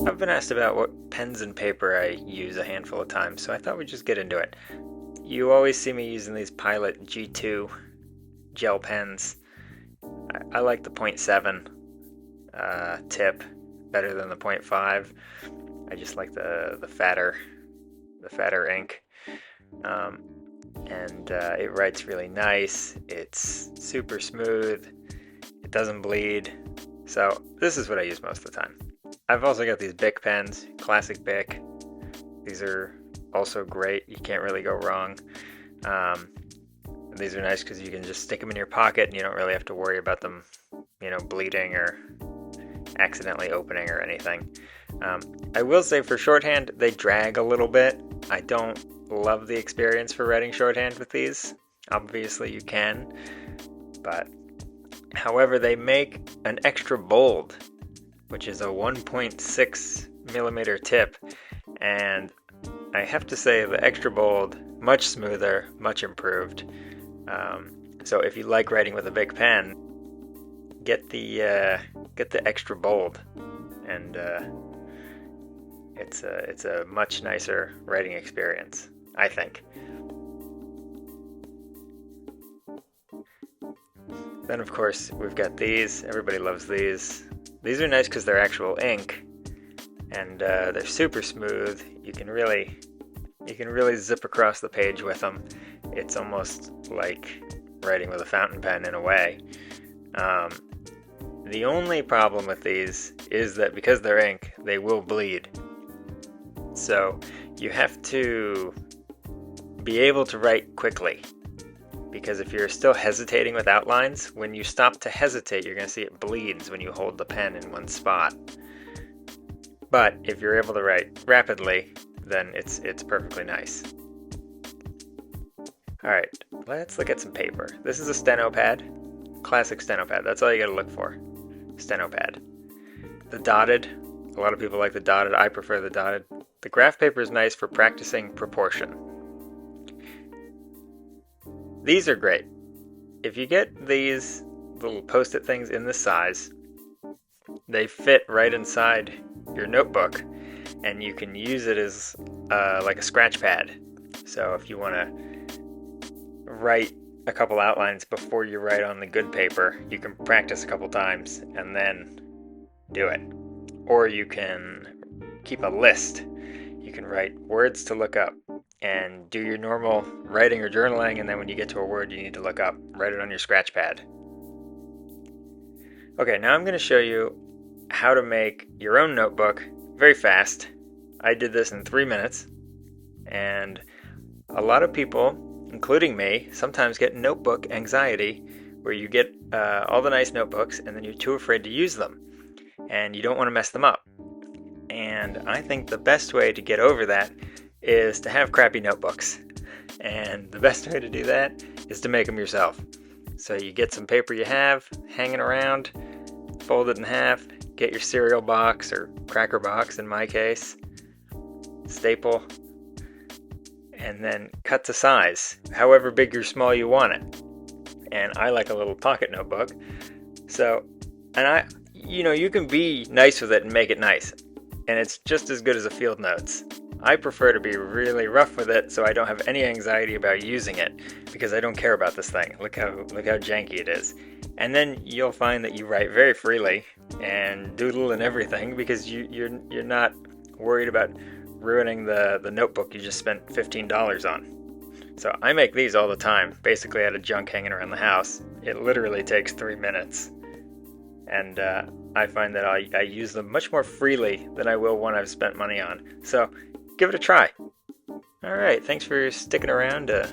I've been asked about what pens and paper I use a handful of times, so I thought we'd just get into it. You always see me using these Pilot G2 gel pens. I like the .7 tip better than the .5. I just like the fatter ink, um, and it writes really nice. It's super smooth. It doesn't bleed. So this is what I use most of the time. I've also got these Bic pens, classic Bic. These are also great. You can't really go wrong. Um, these are nice because you can just stick them in your pocket and you don't really have to worry about them, bleeding or accidentally opening or anything. I will say for shorthand, they drag a little bit. I don't love the experience for writing shorthand with these. Obviously you can, but however, they make an extra bold, which is a 1.6 millimeter tip, and I have to say the extra bold, much smoother, much improved. So if you like writing with a big pen, get the extra bold, and it's a much nicer writing experience, I think. Then of course we've got these. Everybody loves these. These are nice because they're actual ink, and they're super smooth. You can really zip across the page with them. It's almost like writing with a fountain pen in a way. The only problem with these is that because they're ink, they will bleed. So you have to be able to write quickly, because if you're still hesitating with outlines, when you stop to hesitate, you're going to see it bleeds when you hold the pen in one spot. But if you're able to write rapidly, then it's perfectly nice. Alright, let's look at some paper. This is a Stenopad, classic Stenopad. That's all you gotta look for, Stenopad. The dotted, a lot of people like the dotted. I prefer the dotted. The graph paper is nice for practicing proportion. These are great. If you get these little post-it things in this size, they fit right inside your notebook, and you can use it as like a scratch pad. So if you want to write a couple outlines before you write on the good paper, you can practice a couple times and then do it. Or you can keep a list. You can write words to look up and do your normal writing or journaling, and then when you get to a word you need to look up, write it on your scratch pad. Okay, now I'm going to show you how to make your own notebook very fast. I did this in 3 minutes, and a lot of people, including me, sometimes get notebook anxiety, where you get all the nice notebooks and then you're too afraid to use them, and you don't want to mess them up. And I think the best way to get over that is to have crappy notebooks. And the best way to do that is to make them yourself. So you get some paper you have hanging around, fold it in half, get your cereal box or cracker box in my case, staple, and then cut to size, however big or small you want it. And I like a little pocket notebook. So, and you can be nice with it and make it nice. And it's just as good as a field notes. I prefer to be really rough with it so I don't have any anxiety about using it, because I don't care about this thing. Look how janky it is. And then you'll find that you write very freely and doodle and everything, because you're not worried about ruining the notebook you just spent $15 on. So I make these all the time, basically out of junk hanging around the house. It literally takes 3 minutes. And I find that I use them much more freely than I will one I've spent money on. So give it a try. Alright, thanks for sticking around to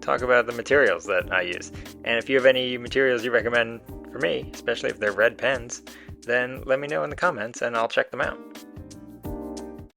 talk about the materials that I use. And if you have any materials you recommend for me, especially if they're red pens, then let me know in the comments and I'll check them out.